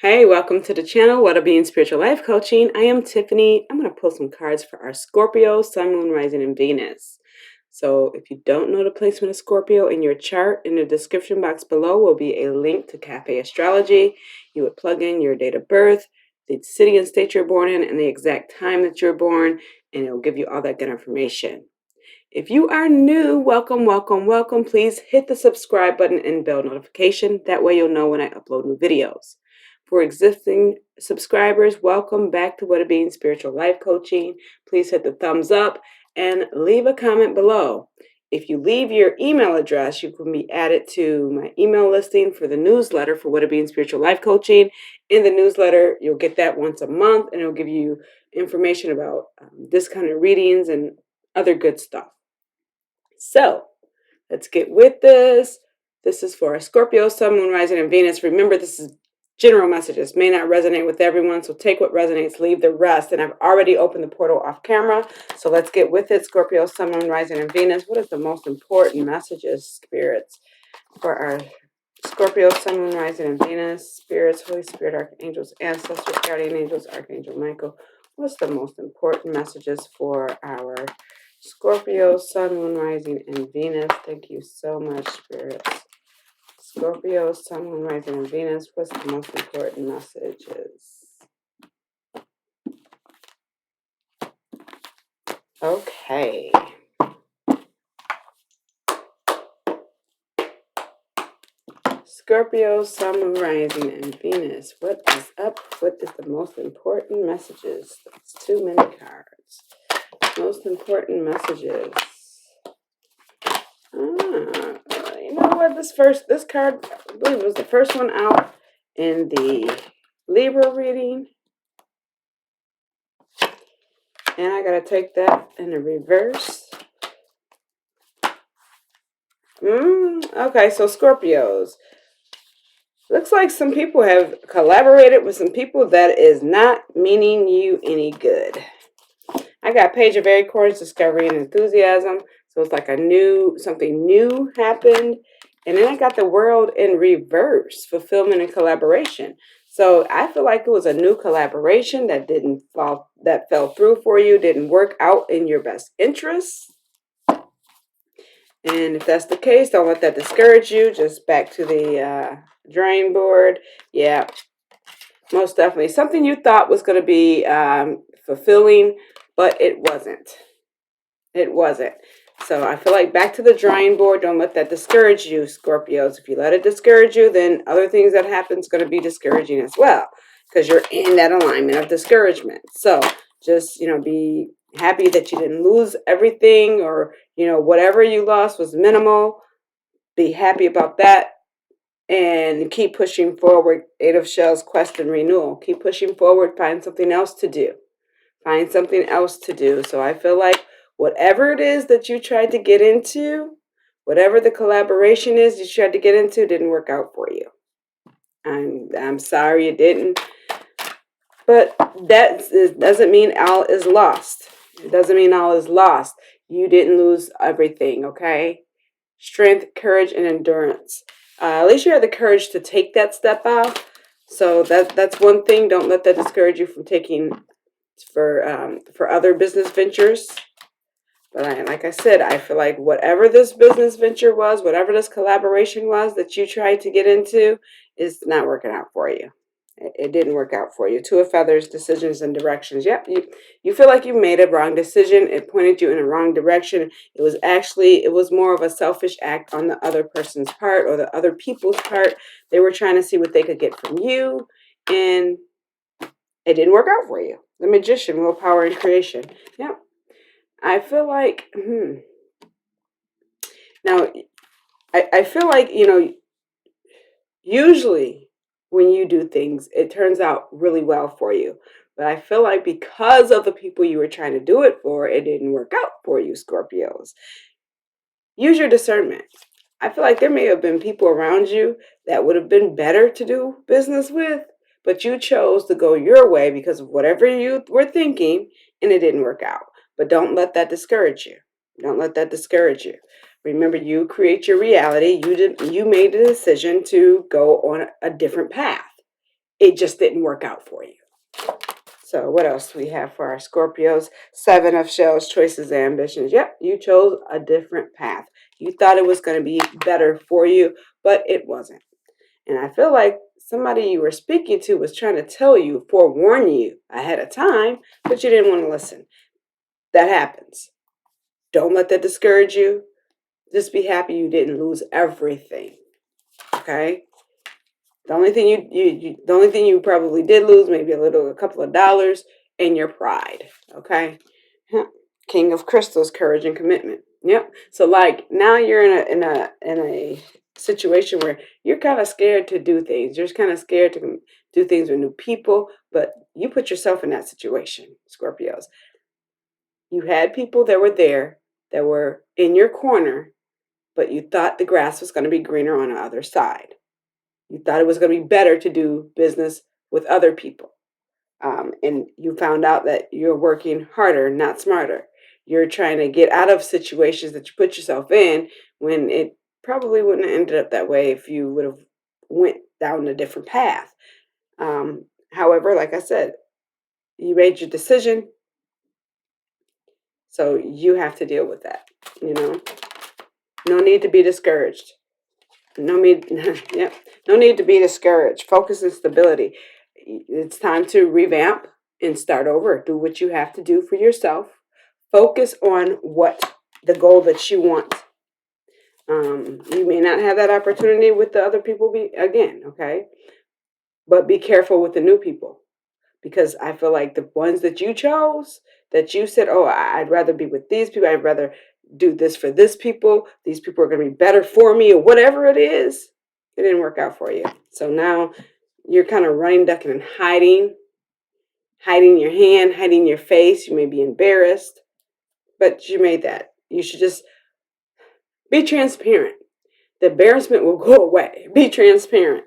Hey, welcome to the channel, What a Being Spiritual Life Coaching. I am Tiffany. I'm going to pull some cards for our Scorpio, Sun, Moon, Rising, and Venus. So if you don't know the placement of Scorpio in your chart, in the description box below will be a link to Cafe Astrology. You would plug in your date of birth, the city and state you're born in, and the exact time that you're born, and it will give you all that good information. If you are new, welcome, welcome, welcome. Please hit the subscribe button and bell notification. That way you'll know when I upload new videos. For existing subscribers, welcome back to What a Being Spiritual Life Coaching. Please hit the thumbs up and leave a comment below. If you leave your email address, you can be added to my email listing for the newsletter for What a Being Spiritual Life Coaching. In the newsletter, you'll get that once a month, and it'll give you information about discounted readings and other good stuff. So let's get with this. This is for Scorpio, Sun, Moon, Rising, and Venus. Remember, this is general messages. May not resonate with everyone, so take what resonates, leave the rest. And I've already opened the portal off camera, so let's get with it. Scorpio, Sun, Moon, Rising, and Venus. What is the most important messages, spirits, for our Scorpio, Sun, Moon, Rising, and Venus? Spirits, Holy Spirit, Archangels, Ancestors, Guardian Angels, Archangel Michael. What's the most important messages for our Scorpio, Sun, Moon, Rising, and Venus? Thank you so much, spirits. Scorpio, Sun, Moon, Rising, and Venus. What's the most important messages? Okay. Scorpio, Sun, Moon, Rising, and Venus. What is up? What is the most important messages? That's too many cards. Most important messages. You know what? This card, I believe it was the first one out in the Libra reading. And I gotta take that in the reverse. Okay, so Scorpios. Looks like some people have collaborated with some people that is not meaning you any good. I got Page of Acorns, Discovery and Enthusiasm. So it's like something new happened. And then I got the World in reverse, Fulfillment and Collaboration. So I feel like it was a new collaboration that fell through for you, didn't work out in your best interests. And if that's the case, don't let that discourage you. Just back to the drawing board. Yeah, most definitely. Something you thought was going to be fulfilling, but it wasn't. It wasn't. So I feel like back to the drawing board. Don't let that discourage you, Scorpios. If you let it discourage you, then other things that happen is going to be discouraging as well, because you're in that alignment of discouragement. So just, be happy that you didn't lose everything, or, whatever you lost was minimal. Be happy about that. And keep pushing forward. Eight of Shells, quest and renewal. Keep pushing forward. Find something else to do. Find something else to do. So I feel like whatever it is that you tried to get into, whatever the collaboration is you tried to get into, didn't work out for you. I'm sorry it didn't. But that doesn't mean all is lost. It doesn't mean all is lost. You didn't lose everything, okay? Strength, courage, and endurance. At least you had the courage to take that step out. So that's one thing. Don't let that discourage you from taking for other business ventures. But like I said, I feel like whatever this business venture was, whatever this collaboration was that you tried to get into, is not working out for you. It didn't work out for you. Two of Feathers, decisions and directions. Yep, you feel like you made a wrong decision. It pointed you in a wrong direction. It was more of a selfish act on the other person's part, or the other people's part. They were trying to see what they could get from you, and it didn't work out for you. The Magician, willpower and creation. Yep. I feel like, now, I feel like, usually when you do things, it turns out really well for you. But I feel like because of the people you were trying to do it for, it didn't work out for you, Scorpios. Use your discernment. I feel like there may have been people around you that would have been better to do business with, but you chose to go your way because of whatever you were thinking, and it didn't work out. But don't let that discourage you. Don't let that discourage you. Remember, you create your reality. You made the decision to go on a different path. it just didn't work out for you. So what else do we have for our Scorpios? 7 of Shells, choices, and ambitions. Yep, you chose a different path. You thought it was going to be better for you, but it wasn't. And I feel like somebody you were speaking to was trying to tell you, forewarn you ahead of time, but you didn't want to listen. That happens. Don't let that discourage you. Just be happy you didn't lose everything. Okay? The only thing you probably did lose, maybe a couple of dollars, and your pride. Okay? King of Crystals, courage and commitment. Yep. So like now you're in a situation where you're kind of scared to do things. You're kind of scared to do things with new people, but you put yourself in that situation, Scorpios. You had people that were there that were in your corner, but you thought the grass was going to be greener on the other side. You thought it was going to be better to do business with other people. And you found out that you're working harder, not smarter. You're trying to get out of situations that you put yourself in when it probably wouldn't have ended up that way if you would have went down a different path. However, like I said, you made your decision, so you have to deal with that. No need to be discouraged. No need, yep. No need to be discouraged. Focus and stability. It's time to revamp and start over. Do what you have to do for yourself. Focus on the goal that you want. You may not have that opportunity with the other people again, okay? But be careful with the new people, because I feel like the ones that you chose, that you said, oh, I'd rather be with these people. I'd rather do this for this people. These people are going to be better for me, or whatever it is. It didn't work out for you. So now you're kind of running, ducking, and hiding your hand, hiding your face. You may be embarrassed, but you made that. You should just be transparent. The embarrassment will go away. Be transparent.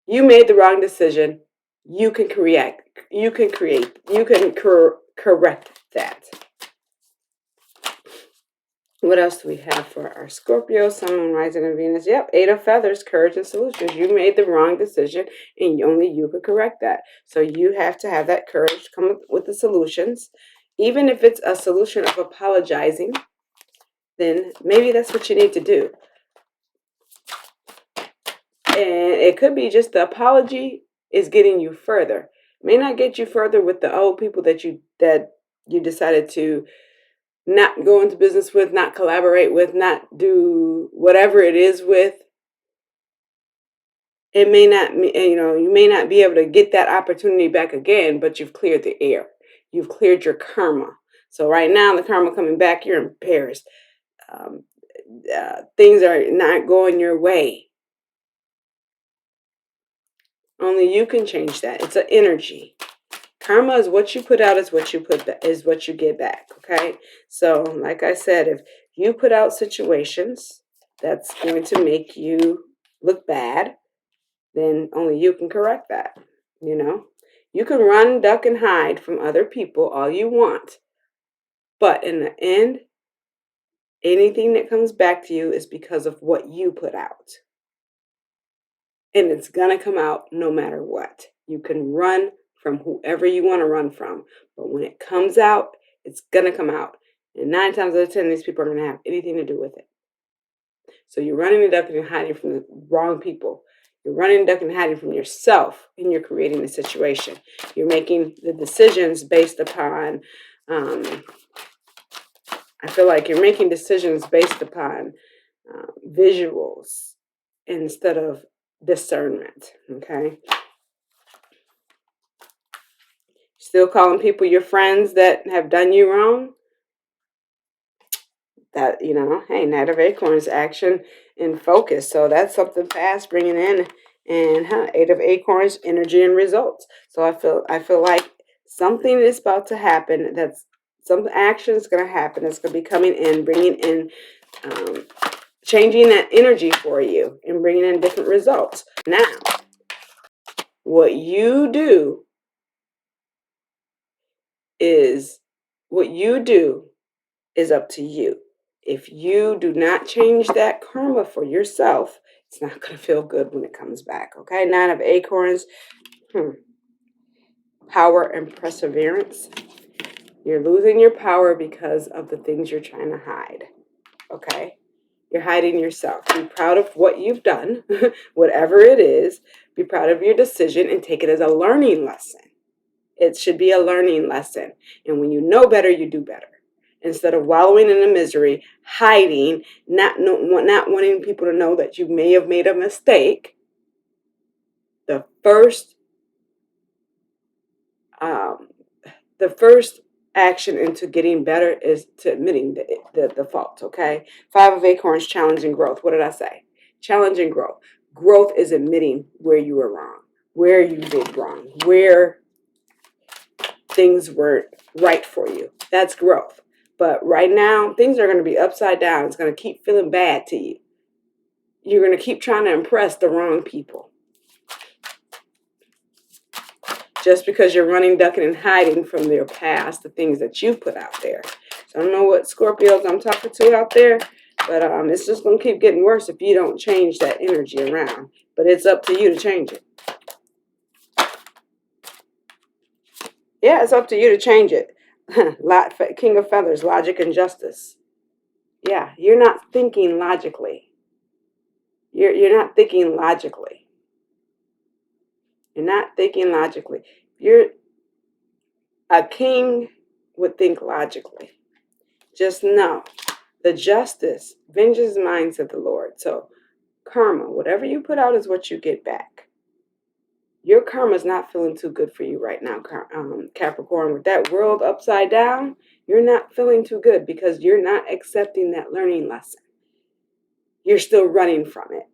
You made the wrong decision. You can correct that. What else do we have for our Scorpio, Sun, Moon, Rising, and Venus? Yep, 8 of Feathers, courage and solutions. You made the wrong decision, and only you could correct that. So you have to have that courage to come up with the solutions. Even if it's a solution of apologizing, then maybe that's what you need to do. And it could be just the apology is getting you further. It may not get you further with the old people that you decided to not go into business with, not collaborate with, not do whatever it is with. It may not, you may not be able to get that opportunity back again, but you've cleared the air. You've cleared your karma. So right now, the karma coming back, you're embarrassed. Things are not going your way. Only you can change that. It's an energy. Karma is what you put out is what you get back. Okay. So like I said, if you put out situations that's going to make you look bad, then only you can correct that. You can run, duck, and hide from other people all you want, but in the end, anything that comes back to you is because of what you put out. And it's going to come out no matter what. You can run from whoever you want to run from, but when it comes out, it's going to come out. And 9 times out of 10, these people are going to have anything to do with it. So you're running and ducking and hiding from the wrong people. You're running, ducking, and hiding from yourself, and you're creating the situation. You're making the decisions based upon, I feel like you're making decisions based upon visuals instead of discernment, okay? Still calling people your friends that have done you wrong? That, hey, Knight of Acorns, action and focus. So that's something fast bringing in. And 8 of Acorns, energy and results. So I feel like something is about to happen. Some action is going to happen. It's going to be coming in, bringing in, changing that energy for you and bringing in different results. Now, what you do is up to you. If you do not change that karma for yourself, it's not going to feel good when it comes back. Okay, 9 of acorns. Power and perseverance. You're losing your power because of the things you're trying to hide. Okay, you're hiding yourself. Be proud of what you've done, whatever it is. Be proud of your decision and take it as a learning lesson. It should be a learning lesson. And when you know better, you do better. Instead of wallowing in the misery, hiding, not wanting people to know that you may have made a mistake, the first action into getting better is to admitting the fault, okay? 5 of acorns, challenging growth. What did I say? Challenging growth. Growth is admitting where you were wrong, where you did wrong, where things weren't right for you. That's growth. But right now, things are going to be upside down. It's going to keep feeling bad to you. You're going to keep trying to impress the wrong people. Just because you're running, ducking, and hiding from their past, the things that you've put out there. So I don't know what Scorpios I'm talking to out there, but it's just going to keep getting worse if you don't change that energy around. But it's up to you to change it. Yeah, it's up to you to change it. King of Feathers, logic and justice. Yeah, you're not thinking logically. You're not thinking logically. You're not thinking logically. A king would think logically. Just know the justice, vengeance minds of the Lord. So karma, whatever you put out is what you get back. Your karma is not feeling too good for you right now, Capricorn. With that world upside down, you're not feeling too good because you're not accepting that learning lesson. You're still running from it.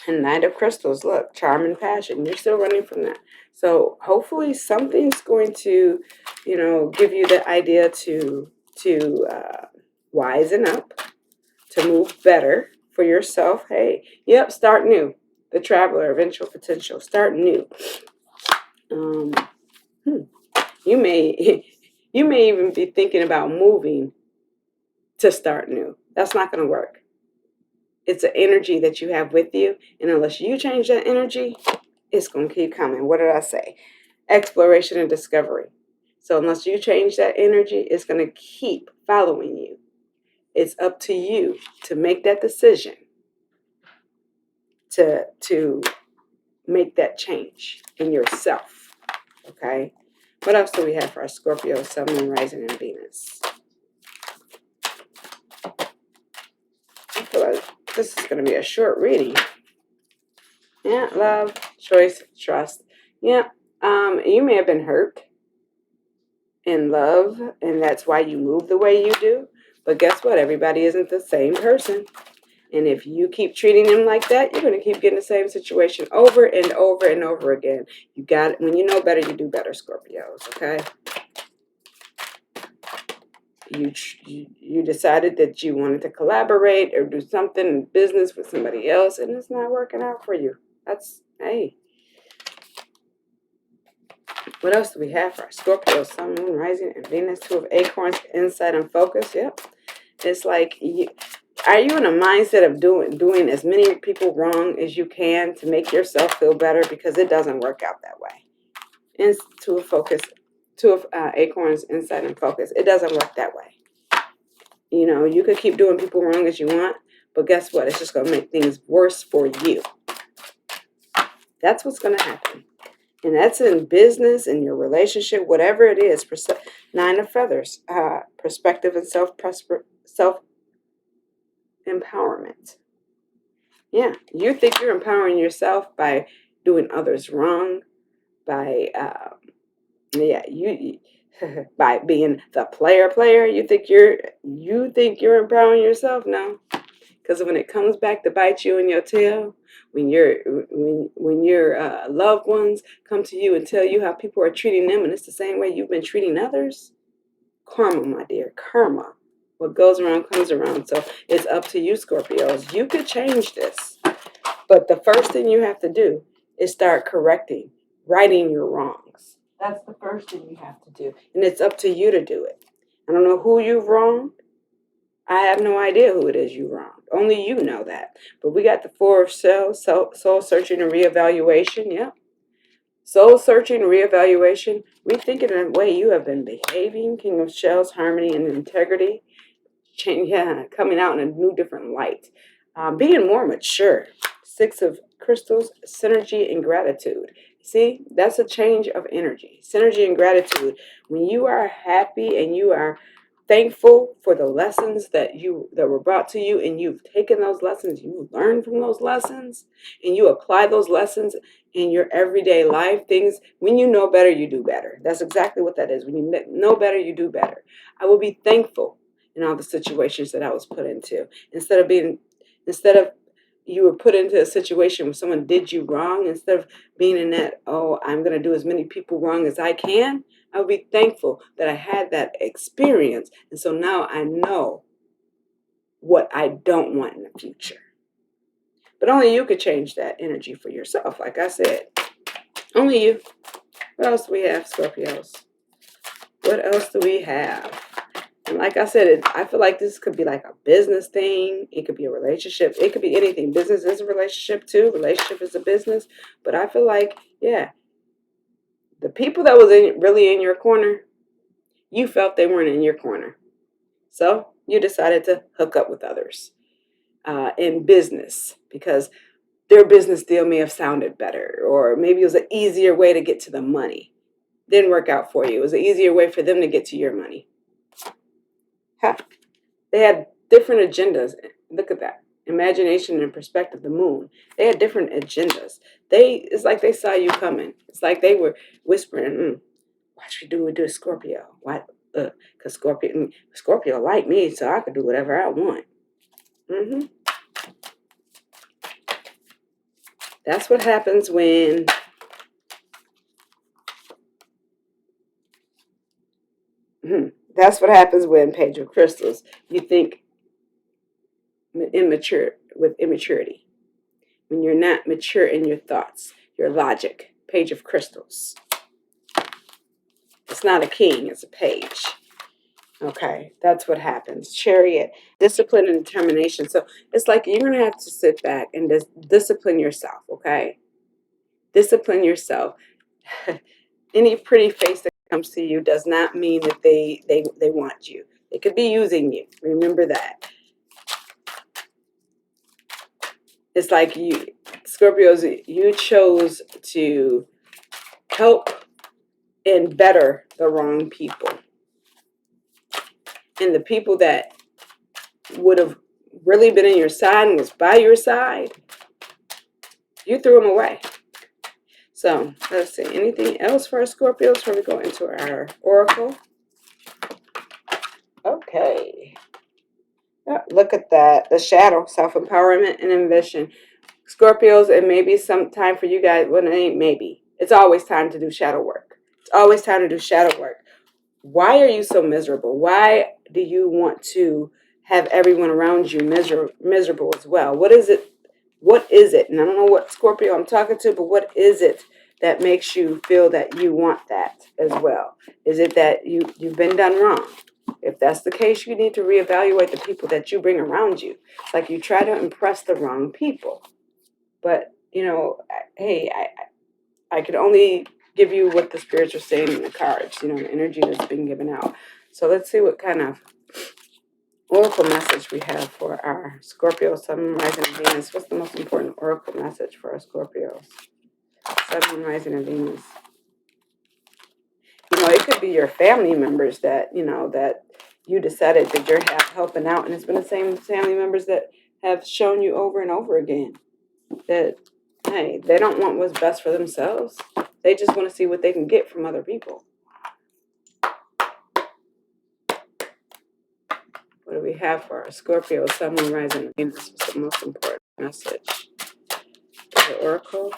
And Knight of Crystals, look, charm and passion. You're still running from that. So hopefully something's going to, give you the idea to wisen up, to move better for yourself. Hey, yep, start new. The Traveler, eventual potential. Start new. You may even be thinking about moving to start new. That's not going to work. It's an energy that you have with you, and unless you change that energy, it's going to keep coming. What did I say? Exploration and discovery. So unless you change that energy, it's going to keep following you. It's up to you to make that decision, to make that change in yourself. Okay? What else do we have for our Scorpio, Sun, Moon, Rising, and Venus? I feel like this is going to be a short reading. Yeah, love, choice, trust. Yeah, you may have been hurt in love, and that's why you move the way you do. But guess what? Everybody isn't the same person. And if you keep treating them like that, you're going to keep getting the same situation over and over and over again. You got it. When you know better, you do better, Scorpios, okay? You decided that you wanted to collaborate or do something in business with somebody else, and it's not working out for you. Hey. What else do we have for our Scorpio, Sun, Moon, Rising, and Venus? 2 of acorns, insight and focus. Yep. It's like, are you in a mindset of doing as many people wrong as you can to make yourself feel better? Because it doesn't work out that way. And 2 of focus, 2 of acorns, insight and focus. It doesn't work that way. You could keep doing people wrong as you want, but guess what? It's just going to make things worse for you. That's what's going to happen. And that's in business, in your relationship, whatever it is. 9 of feathers, perspective and self-empowerment. Yeah, you think you're empowering yourself by doing others wrong, by by being the player. You think you're empowering yourself? No, because when it comes back to bite you in your tail, when your loved ones come to you and tell you how people are treating them, and it's the same way you've been treating others, karma, my dear, karma. What goes around comes around. So it's up to you, Scorpios. You could change this, but the first thing you have to do is start righting your wrongs. That's the first thing you have to do, and it's up to you to do it. I don't know who you've wronged. I have no idea who it is you wronged. Only you know that. But we got the Four of soul searching and reevaluation. Yeah. Soul searching, reevaluation, rethinking the way you have been behaving. King of Shells, harmony and integrity. Coming out in a new, different light. Being more mature. Six of Crystals, synergy and gratitude. See, that's a change of energy. Synergy and gratitude. When you are happy and you are thankful for the lessons that were brought to you, and you've taken those lessons, you learn from those lessons, and you apply those lessons in your everyday life. Things, when you know better, you do better. That's exactly what that is. When you know better, you do better. I will be thankful in all the situations that I was put into. Instead of you were put into a situation where someone did you wrong, instead of being in that, oh, I'm going to do as many people wrong as I can, I would be thankful that I had that experience. And so now I know what I don't want in the future. But only you could change that energy for yourself. Like I said, only you. What else do we have, Scorpios? What else do we have? And like I said, I feel like this could be like a business thing. It could be a relationship. It could be anything. Business is a relationship too. Relationship is a business. But I feel like, yeah, the people that was really in your corner, you felt they weren't in your corner. So you decided to hook up with others in business because their business deal may have sounded better, or maybe it was an easier way to get to the money. Didn't work out for you. It was an easier way for them to get to your money. They had different agendas. Look at that. Imagination and perspective, the moon. They had different agendas. It's like they saw you coming. It's like they were whispering, what should we do with Scorpio? Why? Because Scorpio like me, so I could do whatever I want. That's what happens when that's what happens when Page of Crystals, you think immaturity. When you're not mature in your thoughts, your logic. Page of Crystals. It's not a king, it's a page. Okay, that's what happens. Chariot, discipline and determination. So it's like you're going to have to sit back and just discipline yourself, okay? Discipline yourself. Any pretty face that comes to you does not mean that they want you. They could be using you. Remember that. It's like you, Scorpios, you chose to help and better the wrong people. And the people that would have really been in your side and was by your side, you threw them away. So let's see. Anything else for our Scorpios before we go into our oracle? Okay. Yeah, look at that. The shadow, self-empowerment and ambition. Scorpios, it may be some time for you guys. Well, it ain't maybe. It's always time to do shadow work. It's always time to do shadow work. Why are you so miserable? Why do you want to have everyone around you miserable as well? What is it? What is it? And I don't know what Scorpio I'm talking to, but what is it that makes you feel that you want that as well? Is it that you've been done wrong? If that's the case, you need to reevaluate the people that you bring around you. It's like you try to impress the wrong people. But, hey, I could only give you what the spirits are saying in the cards, the energy that's been given out. So let's see what kind of oracle message we have for our Scorpio, Sun, Rising, and Venus. What's the most important oracle message for our Scorpios? Sun, Rising, and Venus. It could be your family members that, that you decided that you're helping out, and it's been the same family members that have shown you over and over again that, hey, they don't want what's best for themselves. They just want to see what they can get from other people. What do we have for our Scorpio, Sun, Moon, Rising, and Venus? What's the most important message? The oracle.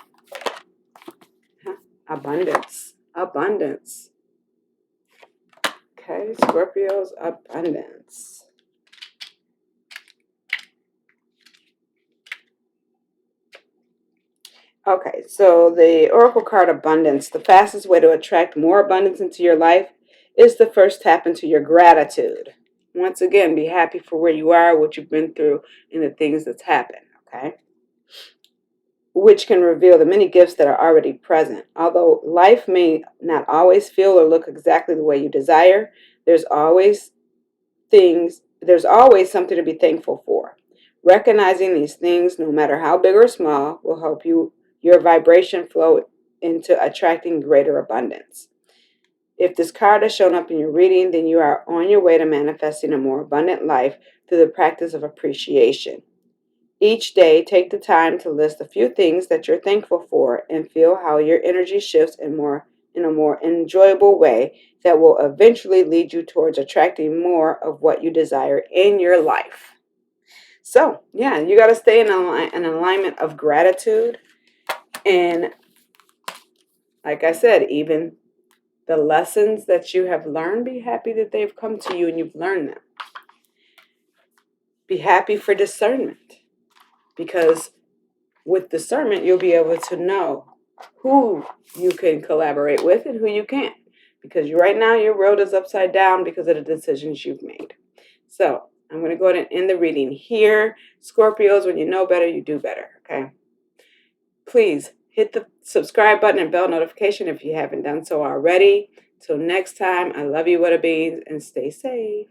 Abundance. Abundance. Okay, Scorpio's abundance. Okay, so the oracle card abundance. The fastest way to attract more abundance into your life is to first tap into your gratitude. once again, be happy for where you are, what you've been through, and the things that's happened, okay? Which can reveal the many gifts that are already present. Although life may not always feel or look exactly the way you desire, there's always something to be thankful for. Recognizing these things, no matter how big or small, will help your vibration flow into attracting greater abundance. If this card has shown up in your reading, then you are on your way to manifesting a more abundant life through the practice of appreciation. Each day, take the time to list a few things that you're thankful for and feel how your energy shifts in a more enjoyable way that will eventually lead you towards attracting more of what you desire in your life. So, yeah, you got to stay in an alignment of gratitude. And like I said, even the lessons that you have learned, be happy that they've come to you and you've learned them. Be happy for discernment, because with discernment, you'll be able to know who you can collaborate with and who you can't. Because right now, your world is upside down because of the decisions you've made. So I'm going to go ahead and end the reading here. Scorpios, when you know better, you do better, okay? Please hit the subscribe button and bell notification if you haven't done so already. Till next time, I love you, Whatabeans, and stay safe.